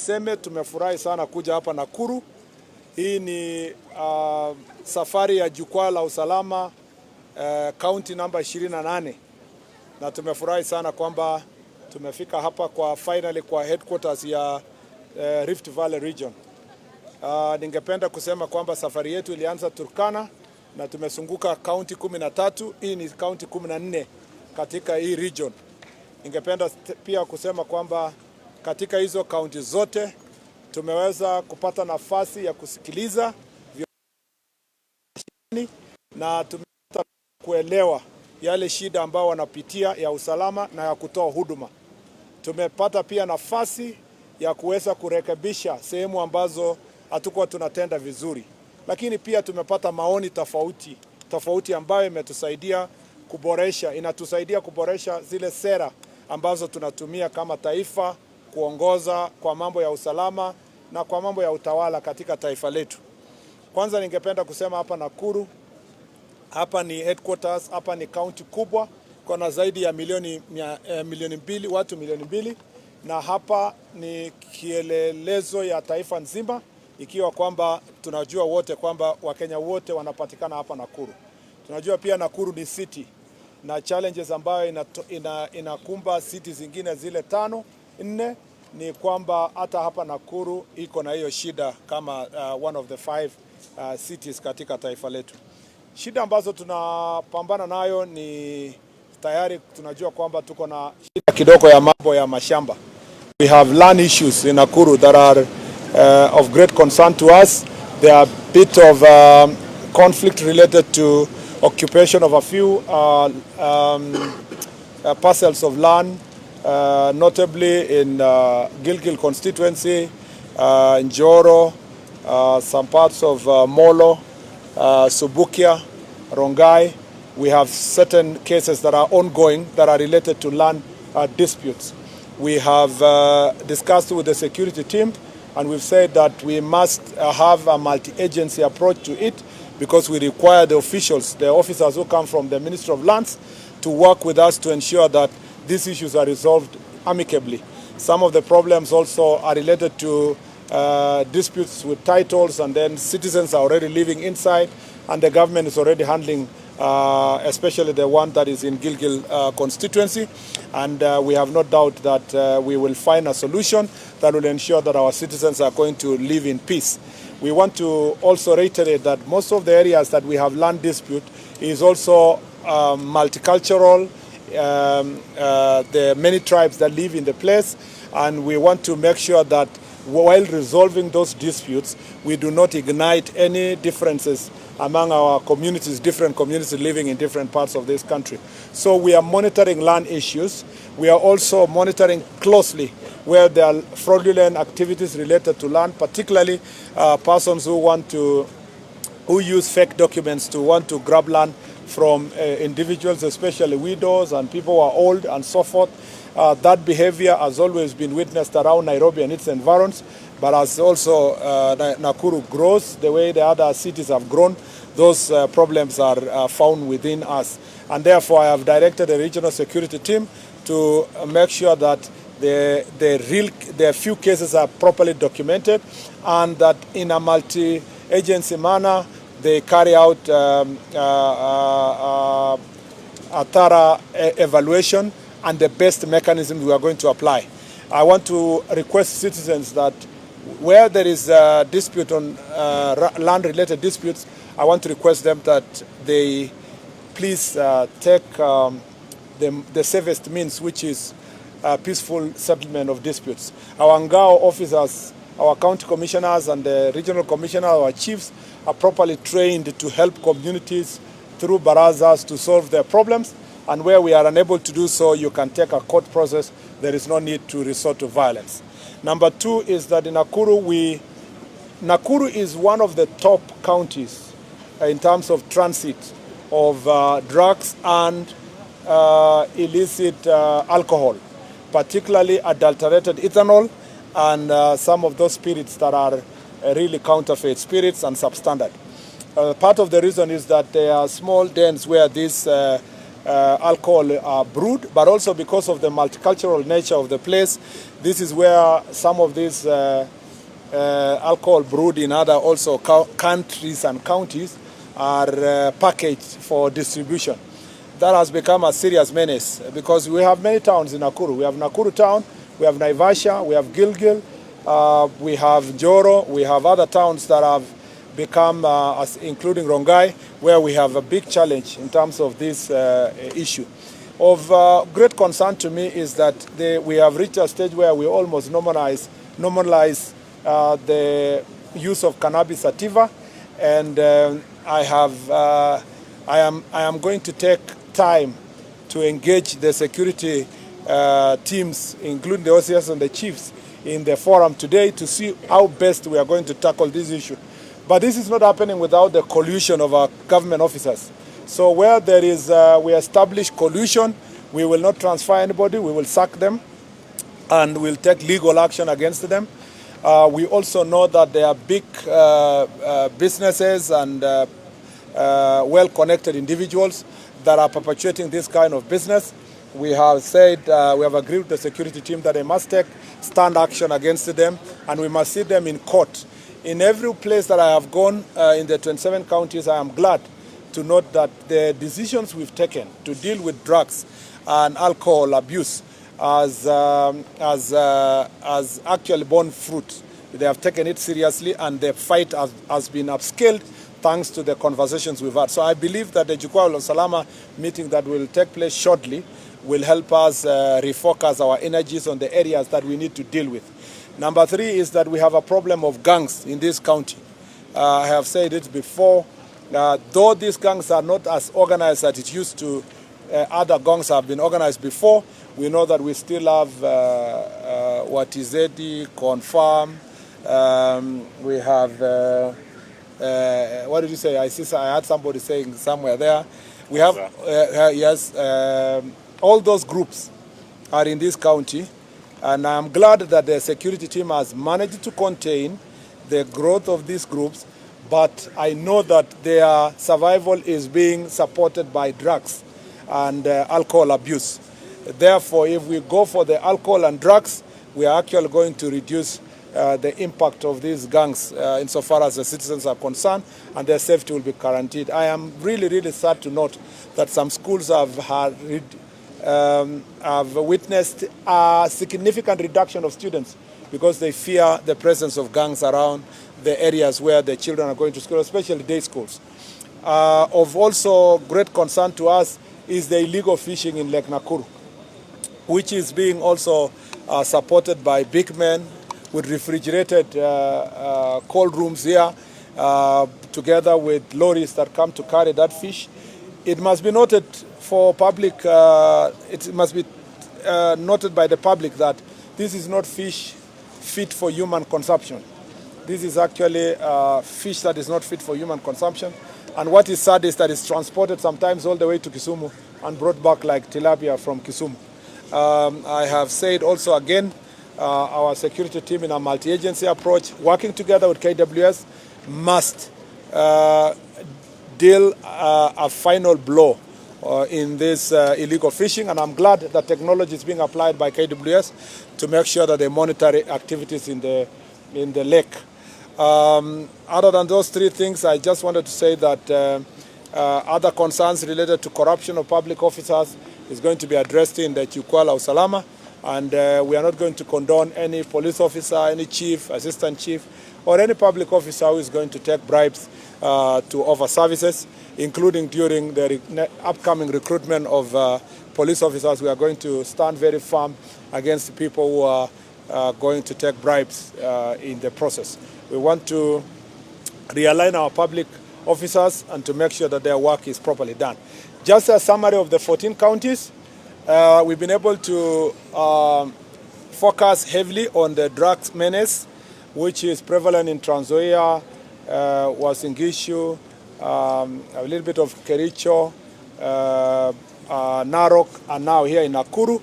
Seme tumefurahi sana kuja hapa Nakuru. Hii ni safari ya jukwaa la usalama county namba 28, na tumefurahi sana kwamba tumefika hapa finally kwa headquarters ya Rift Valley region. Ningependa kusema kwamba safari yetu ilianza Turkana na tumezunguka county 13. Hii ni county 14 katika hii region. Ningependa pia kusema kwamba katika hizo kaunti zote tumeweza kupata nafasi ya kusikiliza na tumepata kuelewa yale shida ambao wanapitia ya usalama na ya kutoa huduma. Tumepata pia nafasi ya kuweza kurekebisha sehemu ambazo hatukuwa tunatenda vizuri, lakini pia tumepata maoni tofauti ambayo inatusaidia kuboresha zile sera ambazo tunatumia kama taifa kuongoza kwa mambo ya usalama na kwa mambo ya utawala katika taifa letu. Kwanza ningependa kusema hapa Nakuru, hapa ni headquarters, hapa ni county kubwa, kuna zaidi ya watu milioni mbili, na hapa ni kielelezo ya taifa nzima, ikiwa kwamba tunajua wote kwamba Wakenya wote wanapatikana hapa Nakuru. Tunajua pia Nakuru ni city na challenges ambayo inakumba city zingine zile 5-4 ni kwamba hata hapa Nakuru iko na hiyo shida kama one of the 5 cities katika taifa letu. Shida ambazo tunapambana nayo ni tayari tunajua kwamba tuko na shida kidogo ya mambo ya mashamba. We have land issues in Nakuru that are of great concern to us. There are a bit of conflict related to occupation of a few parcels of land, notably in Gilgil constituency, Njoro, some parts of Molo, Subukia, Rongai. We have certain cases that are ongoing that are related to land disputes. We have discussed with the security team, and we've said that we must have a multi-agency approach to it, because we require the officials, the officers who come from the Ministry of Lands, to work with us to ensure that these issues are resolved amicably. Some of the problems also are related to disputes with titles, and then citizens are already living inside, and the government is already handling, especially the one that is in Gilgil constituency. And we have no doubt that we will find a solution that will ensure that our citizens are going to live in peace. We want to also reiterate that most of the areas that we have land dispute is also multicultural, the many tribes that live in the place, and we want to make sure that while resolving those disputes, we do not ignite any differences among our communities, different communities living in different parts of this country. So we are monitoring land issues. We are also monitoring closely where there are fraudulent activities related to land, particularly persons who use fake documents to want to grab land from individuals, especially widows and people who are old and so forth. That behavior has always been witnessed around Nairobi and its environs, but as also Nakuru grows, the way the other cities have grown, those problems are found within us. And therefore, I have directed the regional security team to make sure that the few cases are properly documented, and that in a multi-agency manner, they carry out a thorough evaluation and the best mechanism we are going to apply. I want to request citizens that where there is a dispute on land-related disputes, I want to request them that they please take the safest means, which is peaceful settlement of disputes. Our Ngao officers, our county commissioners and the regional commissioner, our chiefs, are properly trained to help communities through barazas to solve their problems. And where we are unable to do so, you can take a court process. There is no need to resort to violence. Number 2 is that in Nakuru, Nakuru is one of the top counties in terms of transit of drugs and illicit alcohol, particularly adulterated ethanol and some of those spirits that are really counterfeit spirits and substandard. Part of the reason is that there are small dens where these alcohol are brewed, but also because of the multicultural nature of the place, This is where some of these alcohol brewed in other also countries and counties are packaged for distribution. That has become a serious menace because we have many towns in Nakuru. We have Nakuru town, we have Naivasha, we have Gilgil, we have Njoro, we have other towns that have become, including Rongai, where we have a big challenge in terms of this issue. Of great concern to me is that we have reached a stage where we almost normalize the use of cannabis sativa, and I am going to take time to engage the security teams, including the OCS and the chiefs, in the forum today to see how best we are going to tackle this issue. But this is not happening without the collusion of our government officers. So where there is, we establish collusion, we will not transfer anybody, we will sack them, and we'll take legal action against them. We also know that there are big businesses and well-connected individuals that are perpetuating this kind of business. We have said, we have agreed with the security team that they must take stand action against them, and we must see them in court. In every place that I have gone in the 27 counties, I am glad to note that the decisions we've taken to deal with drugs and alcohol abuse has actually borne fruit. They have taken it seriously, and the fight has been upscaled thanks to the conversations we've had. So I believe that the Jukwaa la Usalama meeting that will take place shortly will help us refocus our energies on the areas that we need to deal with. Number 3 is that we have a problem of gangs in this county. I have said it before, though these gangs are not as organized as it used to, other gangs have been organized before, we know that we still have Watizedi, Confirm, we have, what did you say? I had somebody saying somewhere there. We have, yes, all those groups are in this county, and I'm glad that the security team has managed to contain the growth of these groups, but I know that their survival is being supported by drugs and alcohol abuse. Therefore, if we go for the alcohol and drugs, we are actually going to reduce the impact of these gangs insofar as the citizens are concerned, and their safety will be guaranteed. I am really, really sad to note that some schools have witnessed a significant reduction of students because they fear the presence of gangs around the areas where the children are going to school, especially day schools. Of also great concern to us is the illegal fishing in Lake Nakuru, which is being also supported by big men with refrigerated cold rooms here, together with lorries that come to carry that fish. It must be noted for public, it must be noted by the public that this is not fish fit for human consumption. This is actually fish that is not fit for human consumption. And what is sad is that it's transported sometimes all the way to Kisumu and brought back like tilapia from Kisumu. I have said also again, our security team in a multi-agency approach, working together with KWS, must deal a final blow in this illegal fishing, and I'm glad that technology is being applied by KWS to make sure that they monitor activities in the lake. Other than those 3 things, I just wanted to say that other concerns related to corruption of public officers is going to be addressed in the Jukwaa la Usalama, and we are not going to condone any police officer, any chief, assistant chief, or any public officer who is going to take bribes to offer services, including during the upcoming recruitment of police officers. We are going to stand very firm against people who are going to take bribes in the process. We want to realign our public officers and to make sure that their work is properly done. Just a summary of the 14 counties, we've been able to focus heavily on the drugs menace, which is prevalent in Trans Nzoia, Uasin Gishu, a little bit of Kericho, Narok, and now here in Nakuru.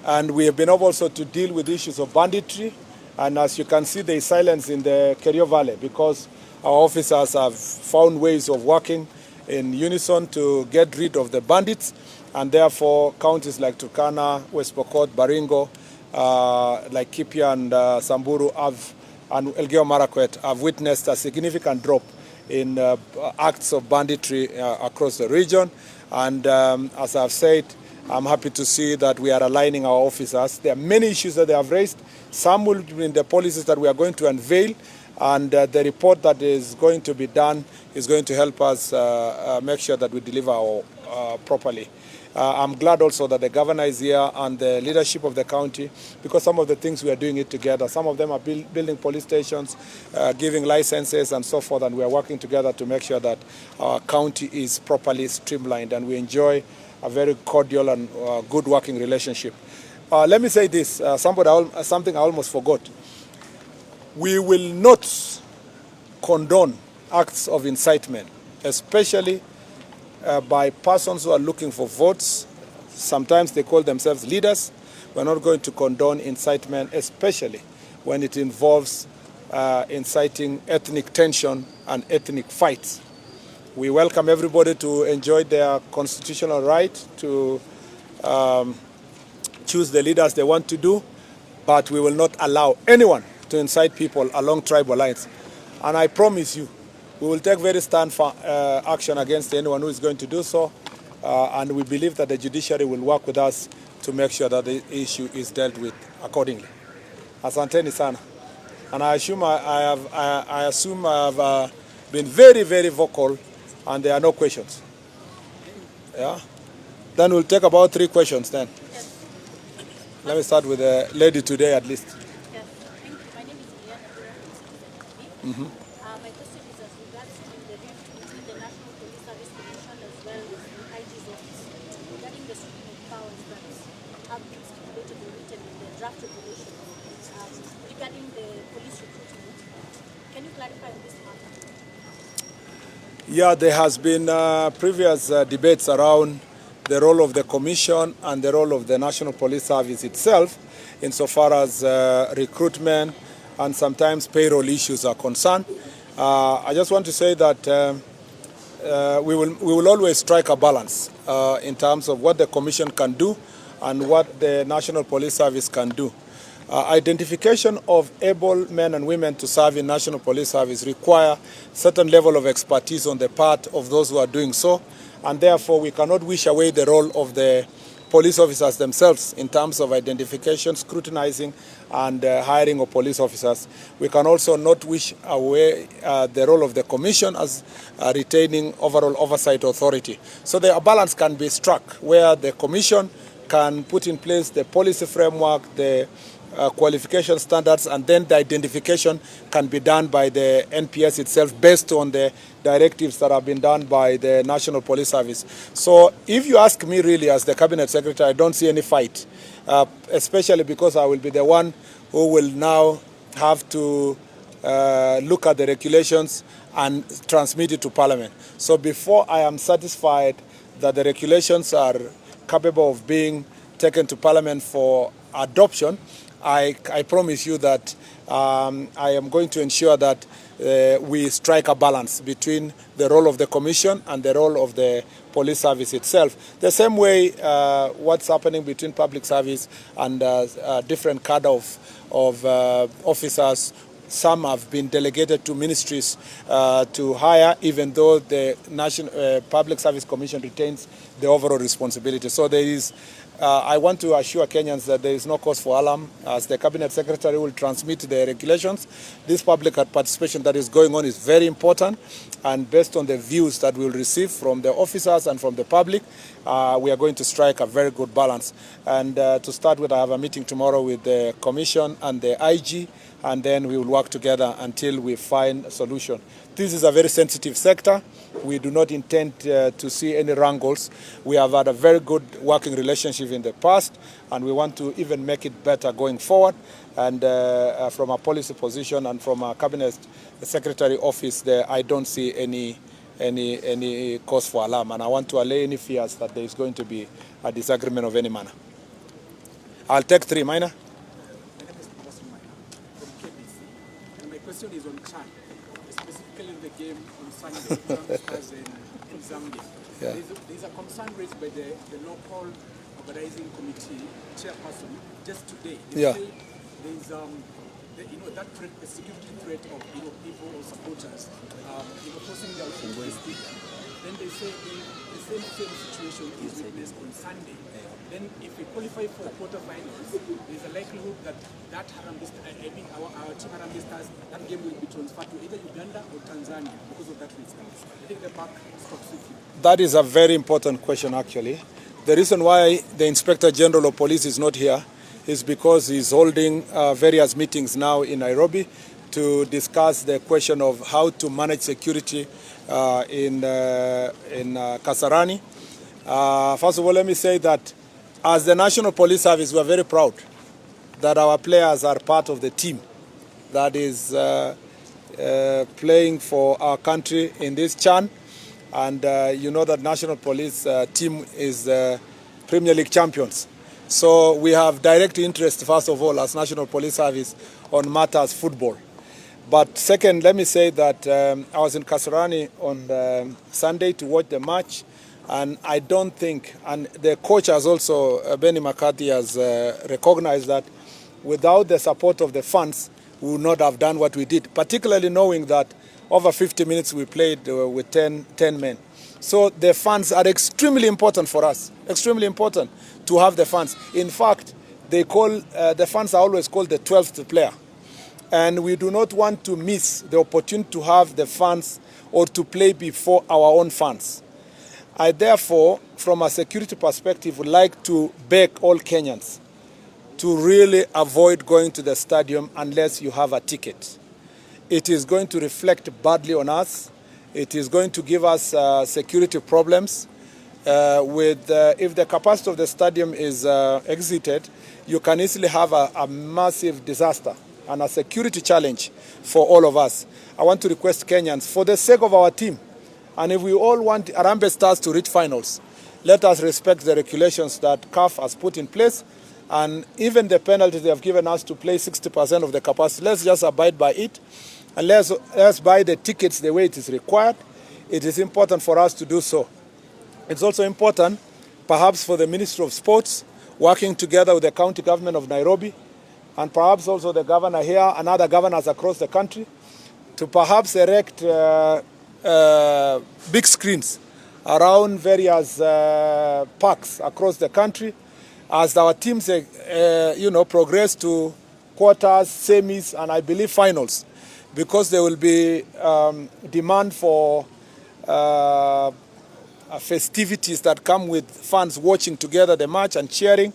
And we have been able also to deal with issues of banditry. And as you can see, there is silence in the Kerio Valley because our officers have found ways of working in unison to get rid of the bandits. And therefore, counties like Turkana, West Pokot, Baringo, like Kipia and Samburu and Elgeyo Marakwet have witnessed a significant drop in acts of banditry across the region. And as I've said, I'm happy to see that we are aligning our officers. There are many issues that they have raised. Some will be in the policies that we are going to unveil, and the report that is going to be done is going to help us make sure that we deliver properly. I'm glad also that the governor is here and the leadership of the county, because some of the things we are doing it together. Some of them are building police stations, giving licenses and so forth, and we are working together to make sure that our county is properly streamlined and we enjoy a very cordial and good working relationship. Let me say this, something I almost forgot. We will not condone acts of incitement, especially by persons who are looking for votes. Sometimes they call themselves leaders. We're not going to condone incitement, especially when it involves inciting ethnic tension and ethnic fights. We welcome everybody to enjoy their constitutional right to choose the leaders they want to do, but we will not allow anyone to incite people along tribal lines. And I promise you, we will take very stern action against anyone who is going to do so, and we believe that the judiciary will work with us to make sure that the issue is dealt with accordingly. Asanteni sana. And I assume I have been very, very vocal, and there are no questions. Yeah? Then we'll take about 3 questions then. Yes. Let me start with the lady today at least. Yes. Thank you. My name is Liana. Mm-hmm. My question is as regards to the rift between the National Police Service Commission as well as the IG's office regarding the sweeping of powers that have been stipulated or written in the draft regulations regarding the police recruitment. Can you clarify on this matter? Yeah, there has been previous debates around the role of the Commission and the role of the National Police Service itself insofar as recruitment and sometimes payroll issues are concerned. I just want to say that we will always strike a balance in terms of what the Commission can do and what the National Police Service can do. Identification of able men and women to serve in National Police Service require certain level of expertise on the part of those who are doing so, and therefore we cannot wish away the role of the police officers themselves in terms of identification, scrutinizing, and hiring of police officers. We can also not wish away the role of the Commission as retaining overall oversight authority. So a balance can be struck where the Commission can put in place the policy framework, the qualification standards, and then the identification can be done by the NPS itself based on the directives that have been done by the National Police Service. So if you ask me really as the Cabinet Secretary, I don't see any fight, especially because I will be the one who will now have to look at the regulations and transmit it to Parliament. So before I am satisfied that the regulations are capable of being taken to Parliament for adoption, I promise you that I am going to ensure that we strike a balance between the role of the Commission and the role of the police service itself. The same way what's happening between public service and different cadre of officers. Some have been delegated to ministries to hire, even though the National Public Service Commission retains the overall responsibility. So there is, I want to assure Kenyans that there is no cause for alarm. As the Cabinet Secretary will transmit the regulations, this public participation that is going on is very important, and based on the views that we will receive from the officers and from the public, we are going to strike a very good balance. And to start with, I have a meeting tomorrow with the Commission and the IG, and then we will work together until we find a solution. This is a very sensitive sector. We do not intend to see any wrangles. We have had a very good working relationship in the past, and we want to even make it better going forward. And from a policy position and from a Cabinet Secretary office, I don't see any cause for alarm. And I want to allay any fears that there is going to be a disagreement of any manner. I'll take 3. Minor. My question is on Chan, specifically in the game on Sunday, as in Zambia. Yeah. There's a concern raised by the local organizing committee chairperson just today. Yeah. Say there's that threat, the security threat of people or supporters forcing their way into the stadium. Then they say if the same situation is witnessed on Sunday, then if we qualify for quarterfinals, there's a likelihood that our team Harambee Stars, that game will be transferred to either Uganda or Tanzania because of that reason. I think the back stops with you. That is a very important question, actually. The reason why the Inspector General of Police is not here is because he's holding various meetings now in Nairobi to discuss the question of how to manage security in Kasarani. First of all, let me say that as the National Police Service, we are very proud that our players are part of the team that is playing for our country in this CHAN. And you know that National Police team is Premier League champions. So we have direct interest, first of all, as National Police Service on matters football. But second, let me say that I was in Kasarani on Sunday to watch the match. And I don't think, and the coach has also, Benny McCarthy has recognized that without the support of the fans, we would not have done what we did, particularly knowing that over 50 minutes we played with 10 men. So the fans are extremely important for us, extremely important to have the fans. In fact, they call the fans are always called the 12th player. And we do not want to miss the opportunity to have the fans or to play before our own fans. I therefore, from a security perspective, would like to beg all Kenyans to really avoid going to the stadium unless you have a ticket. It is going to reflect badly on us. It is going to give us security problems. If the capacity of the stadium is exited, you can easily have a massive disaster and a security challenge for all of us. I want to request Kenyans, for the sake of our team, and if we all want Harambee Stars to reach finals, let us respect the regulations that CAF has put in place, and even the penalties they have given us to play 60% of the capacity. Let's just abide by it, and let's buy the tickets the way it is required. It is important for us to do so. It's also important, perhaps, for the Ministry of Sports, working together with the county government of Nairobi, and perhaps also the governor here and other governors across the country, to perhaps erect big screens around various parks across the country as our teams progress to quarters, semis, and I believe finals, because there will be demand for festivities that come with fans watching together the match and cheering.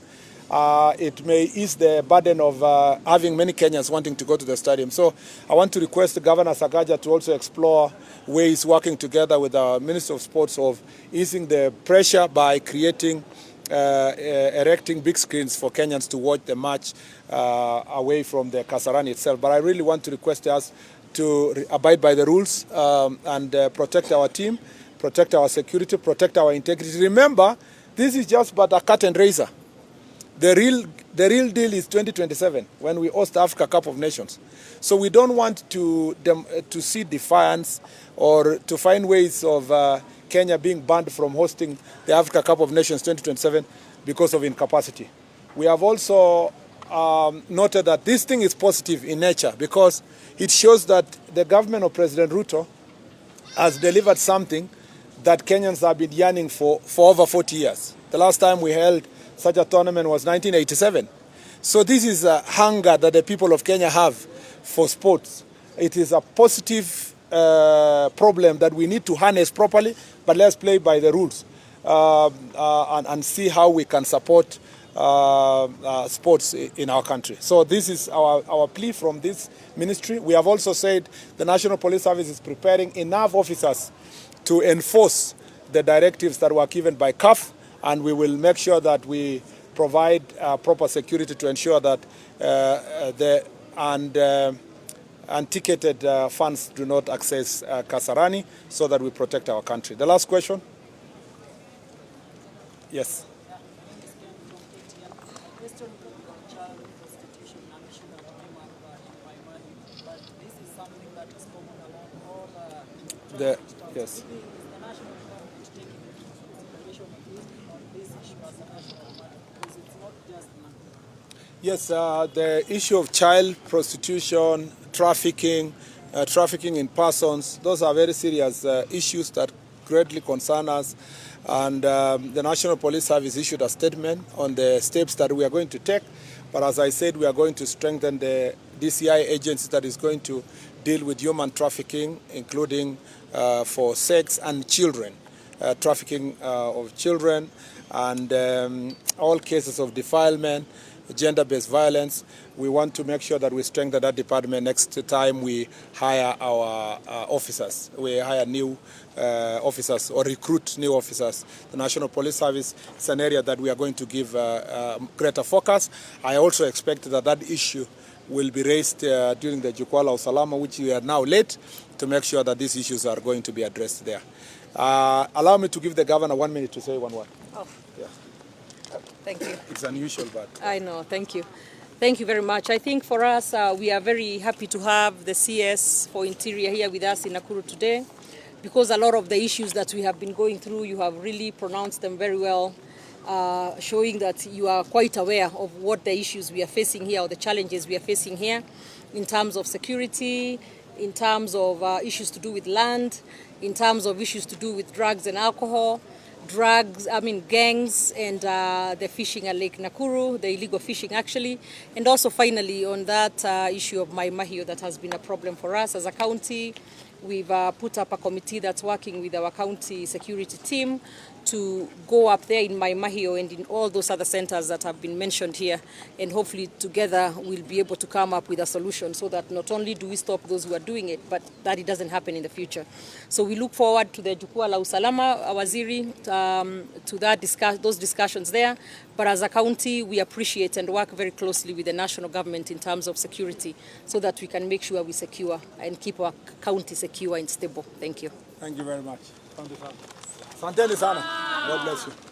It may ease the burden of having many Kenyans wanting to go to the stadium. So I want to request Governor Sakaja to also explore ways, working together with our Minister of Sports, of easing the pressure by creating, erecting big screens for Kenyans to watch the match away from the Kasarani itself. But I really want to request us to abide by the rules and protect our team, protect our security, protect our integrity. Remember, this is just but a curtain raiser. The real deal is 2027, when we host the Africa Cup of Nations. So we don't want to see defiance or to find ways of Kenya being banned from hosting the Africa Cup of Nations 2027 because of incapacity. We have also noted that this thing is positive in nature, because it shows that the government of President Ruto has delivered something that Kenyans have been yearning for over 40 years. The last time we held such a tournament was 1987. So this is a hunger that the people of Kenya have for sports. It is a positive problem that we need to harness properly, but let's play by the rules and see how we can support sports in our country. So this is our plea from this ministry. We have also said the National Police Service is preparing enough officers to enforce the directives that were given by CAF, and we will make sure that we provide proper security to ensure that the unticketed fans do not access Kasarani, so that we protect our country. The last question? Yes. Yes. issues. It's not just money. Yes, the issue of child prostitution, trafficking in persons, those are very serious issues that greatly concern us. And the National Police Service issued a statement on the steps that we are going to take. But as I said, we are going to strengthen the DCI agency that is going to deal with human trafficking, including for sex and children, trafficking of children, and all cases of defilement, gender-based violence. We want to make sure that we strengthen that department next time we hire our officers. We hire new officers or recruit new officers. The National Police Service is an area that we are going to give greater focus. I also expect that that issue will be raised during the Jukwaa la Usalama, which we are now late, to make sure that these issues are going to be addressed there. Allow me to give the governor 1 minute to say one word. Oh. Yeah. Thank you. It's unusual, but... I know, thank you. Thank you very much. I think for us, we are very happy to have the CS for Interior here with us in Nakuru today, because a lot of the issues that we have been going through, you have really pronounced them very well, showing that you are quite aware of what the issues we are facing here, or the challenges we are facing here, in terms of security, in terms of issues to do with land, in terms of issues to do with drugs and alcohol, gangs, and the fishing at Lake Nakuru, the illegal fishing actually, and also finally on that issue of Mai Mahiu that has been a problem for us as a county. We've put up a committee that's working with our county security team to go up there in Mai Mahiu and in all those other centers that have been mentioned here, and hopefully together we'll be able to come up with a solution so that not only do we stop those who are doing it, but that it doesn't happen in the future. So we look forward to the Jukwaa la Usalama, Waziri, to those discussions there. But as a county, we appreciate and work very closely with the national government in terms of security, so that we can make sure we secure and keep our county secure and stable. Thank you. Thank you very much. Asanteni sana. God bless you.